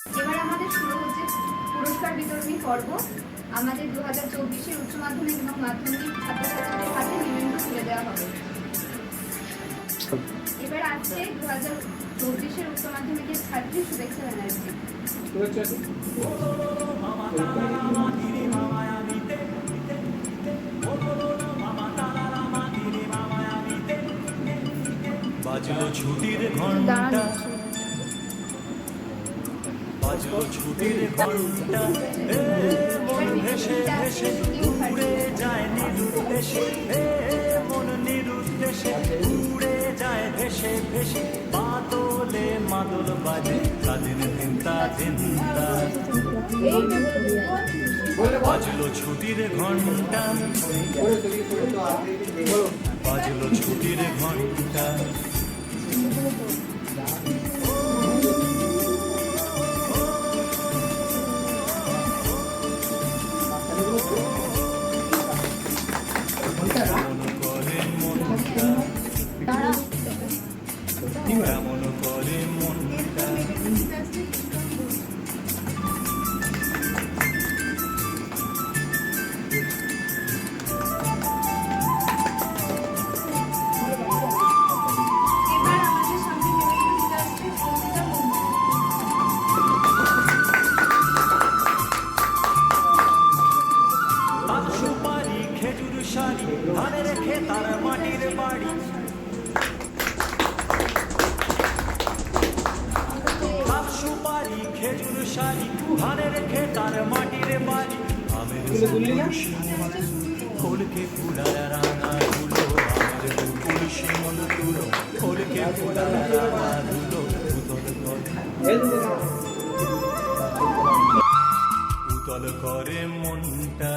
এবার আমাদের শুরু হচ্ছে পুরস্কার বিতরণী পর্ব। আমাদের 2024-এর উচ্চ মাধ্যমিক এবং মাধ্যমিক ছাত্রছাত্রীদের হাতে নিবন্ধন তুলে দেওয়া হবে। এবার আসছে 2024-এর উচ্চ মাধ্যমিকের ছাত্রী শুভেচ্ছা ব্যানার্জি। বাজলো ছুটির ঘন্টা, বাজলো ছুটির ঘন্টা, মন ভেসে ভেসে উড়ে যায় নিরুদ্দেশে, মন নিরুদ্দেশে উড়ে যায় ভেসে ভেসে, বাদলে মাদল বাজে তাদের চিন্তা চিন্তা। বাজলো ছুটির ঘন্টা, বাজলো ছুটির ঘন্টা, কেমন করে মনটা, কেমন করে মনটা, এবার আমাদের সামনে নিবন্ধন দিতে আসছে সঙ্গীতা মুন্সি। তার সুপারি খেজুর শাড়ি ধানে রেখে তার মাটির বাড়ি, তার সুপারি খেজুর শাড়ি ধানে রেখে তার মাটির বাড়ি। আমের খোলকে ফুলার রাঙা ধুলো, আমের তুলসী মন তুলো, খোলকে ফুলার রাঙা ধুলো, উতল করে মনটা।